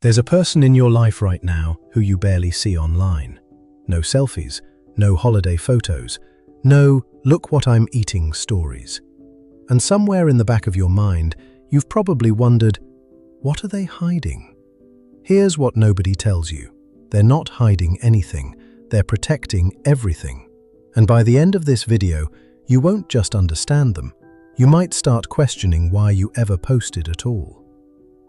There's a person in your life right now who you barely see online. No selfies, no holiday photos, no "look what I'm eating" stories. And somewhere in the back of your mind, you've probably wondered, what are they hiding? Here's what nobody tells you. They're not hiding anything, they're protecting everything. And by the end of this video, you won't just understand them, you might start questioning why you ever posted at all.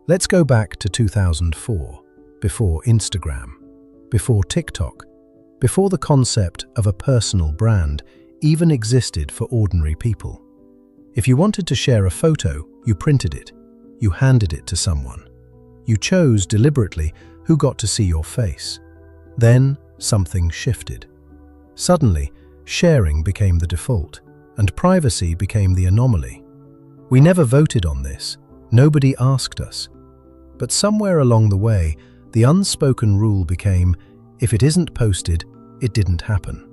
Let's go back to 2004, before Instagram, before TikTok, before the concept of a personal brand even existed for ordinary people. If you wanted to share a photo, you printed it, you handed it to someone. You chose deliberately who got to see your face. Then something shifted. Suddenly, sharing became the default, and privacy became the anomaly. We never voted on this, nobody asked us. But somewhere along the way, the unspoken rule became, if it isn't posted, it didn't happen.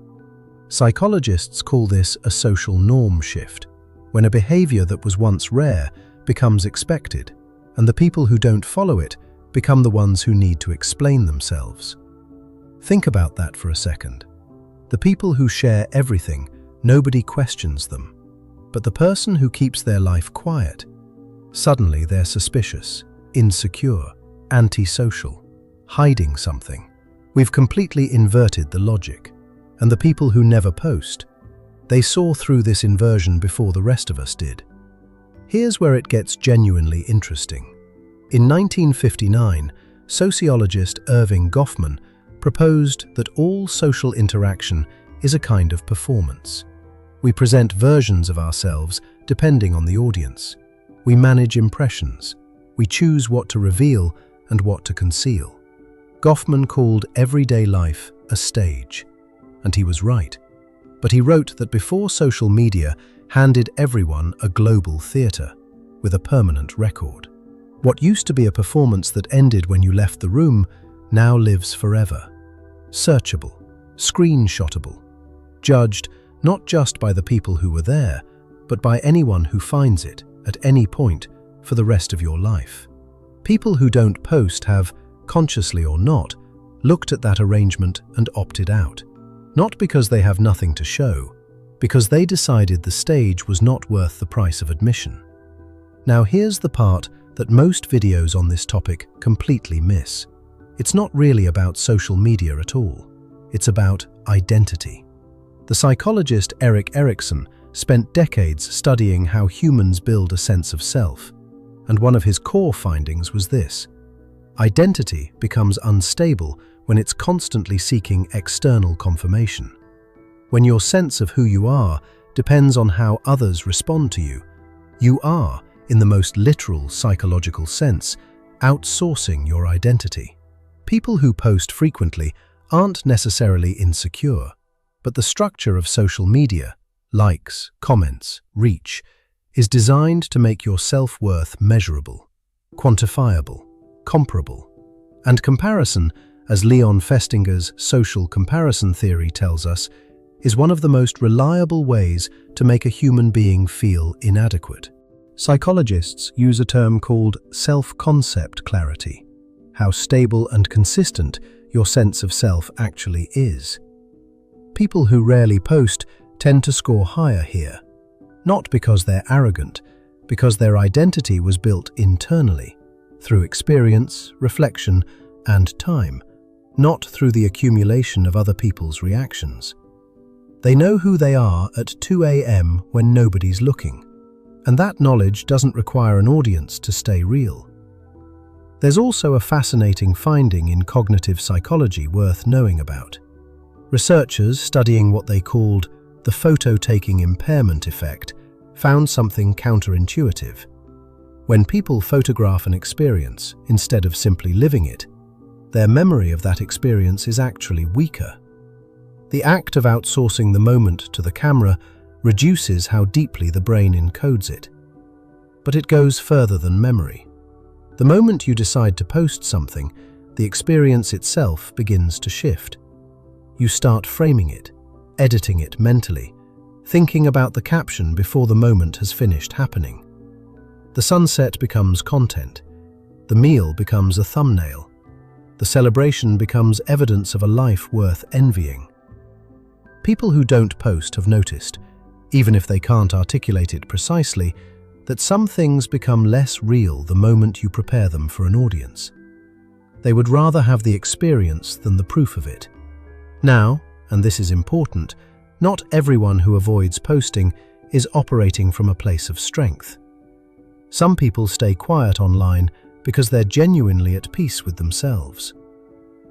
Psychologists call this a social norm shift, when a behavior that was once rare becomes expected, and the people who don't follow it become the ones who need to explain themselves. Think about that for a second. The people who share everything, nobody questions them. But the person who keeps their life quiet, suddenly they're suspicious, insecure, antisocial, hiding something. We've completely inverted the logic. And the people who never post, they saw through this inversion before the rest of us did. Here's where it gets genuinely interesting. In 1959, sociologist Erving Goffman proposed that all social interaction is a kind of performance. We present versions of ourselves depending on the audience. We manage impressions. We choose what to reveal and what to conceal. Goffman called everyday life a stage. And he was right. But he wrote that before social media handed everyone a global theatre with a permanent record. What used to be a performance that ended when you left the room now lives forever. Searchable, screenshotable, judged not just by the people who were there, but by anyone who finds it at any point for the rest of your life. People who don't post have, consciously or not, looked at that arrangement and opted out. Not because they have nothing to show, because they decided the stage was not worth the price of admission. Now here's the part that most videos on this topic completely miss. It's not really about social media at all. It's about identity. The psychologist Erik Erikson spent decades studying how humans build a sense of self, and one of his core findings was this: identity becomes unstable when it's constantly seeking external confirmation. When your sense of who you are depends on how others respond to you, you are, in the most literal psychological sense, outsourcing your identity. People who post frequently aren't necessarily insecure, but the structure of social media, likes, comments, reach, is designed to make your self-worth measurable, quantifiable, comparable. And comparison, as Leon Festinger's social comparison theory tells us, is one of the most reliable ways to make a human being feel inadequate. Psychologists use a term called self-concept clarity, how stable and consistent your sense of self actually is. People who rarely post tend to score higher here, not because they're arrogant, because their identity was built internally, through experience, reflection, and time, not through the accumulation of other people's reactions. They know who they are at 2 a.m. when nobody's looking, and that knowledge doesn't require an audience to stay real. There's also a fascinating finding in cognitive psychology worth knowing about. Researchers studying what they called the photo-taking impairment effect found something counterintuitive. When people photograph an experience instead of simply living it, their memory of that experience is actually weaker. The act of outsourcing the moment to the camera reduces how deeply the brain encodes it. But it goes further than memory. The moment you decide to post something, the experience itself begins to shift. You start framing it, editing it mentally, thinking about the caption before the moment has finished happening. The sunset becomes content. The meal becomes a thumbnail, The celebration becomes evidence of a life worth envying. People who don't post have noticed, even if they can't articulate it precisely, that some things become less real the moment you prepare them for an audience. They would rather have the experience than the proof of it. Now, and this is important, not everyone who avoids posting is operating from a place of strength. Some people stay quiet online because they're genuinely at peace with themselves.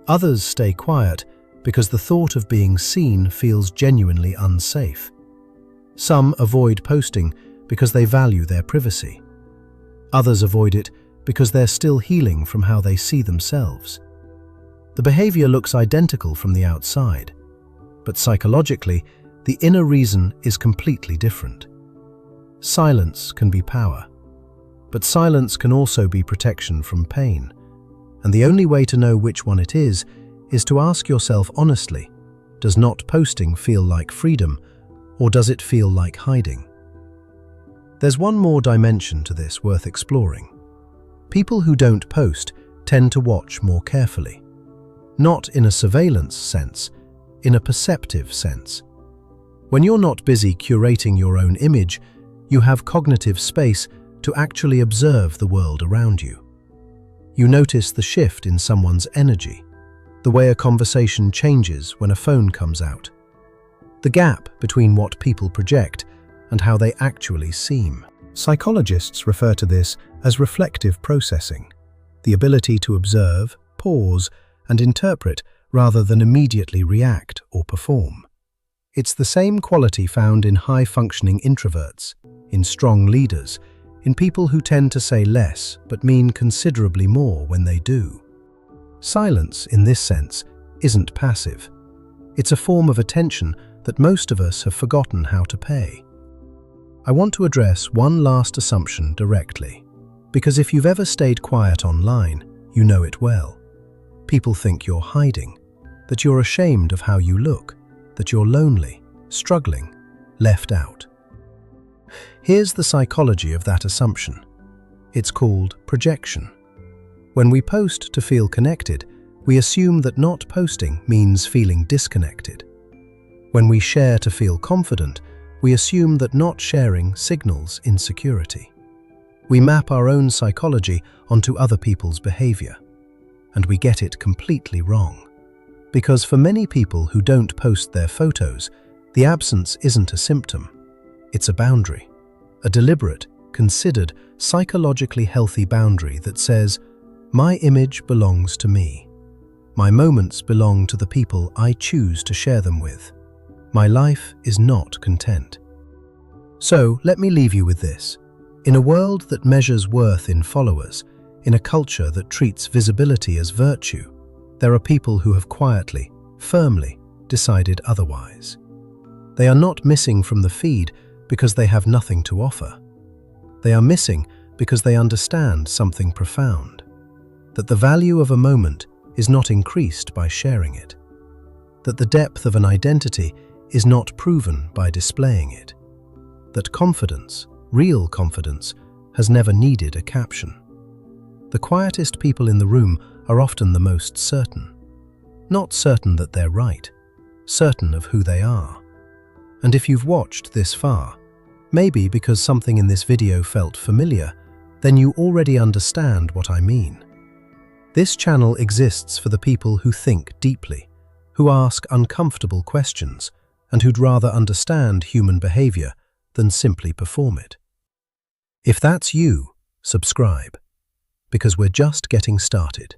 Others stay quiet because the thought of being seen feels genuinely unsafe. Some avoid posting because they value their privacy. Others avoid it because they're still healing from how they see themselves. The behavior looks identical from the outside, but psychologically, the inner reason is completely different. Silence can be power, but silence can also be protection from pain. And the only way to know which one it is to ask yourself honestly, does not posting feel like freedom, or does it feel like hiding? There's one more dimension to this worth exploring. People who don't post tend to watch more carefully. Not in a surveillance sense, in a perceptive sense. When you're not busy curating your own image, you have cognitive space to actually observe the world around you. You notice the shift in someone's energy, the way a conversation changes when a phone comes out, the gap between what people project and how they actually seem. Psychologists refer to this as reflective processing, the ability to observe, pause, and interpret rather than immediately react or perform. It's the same quality found in high-functioning introverts, in strong leaders, in people who tend to say less but mean considerably more when they do. Silence, in this sense, isn't passive. It's a form of attention that most of us have forgotten how to pay. I want to address one last assumption directly, because if you've ever stayed quiet online, you know it well. People think you're hiding, that you're ashamed of how you look, that you're lonely, struggling, left out. Here's the psychology of that assumption. It's called projection. When we post to feel connected, we assume that not posting means feeling disconnected. When we share to feel confident, we assume that not sharing signals insecurity. We map our own psychology onto other people's behavior, and we get it completely wrong. Because for many people who don't post their photos, the absence isn't a symptom. It's a boundary, a deliberate, considered, psychologically healthy boundary that says, my image belongs to me. My moments belong to the people I choose to share them with. My life is not content. So let me leave you with this. In a world that measures worth in followers, in a culture that treats visibility as virtue, there are people who have quietly, firmly decided otherwise. They are not missing from the feed because they have nothing to offer. They are missing because they understand something profound, that the value of a moment is not increased by sharing it, that the depth of an identity is not proven by displaying it, that confidence, real confidence, has never needed a caption. The quietest people in the room are often the most certain. Not certain that they're right, certain of who they are. And if you've watched this far, maybe because something in this video felt familiar, then you already understand what I mean. This channel exists for the people who think deeply, who ask uncomfortable questions, and who'd rather understand human behavior than simply perform it. If that's you, subscribe, because we're just getting started.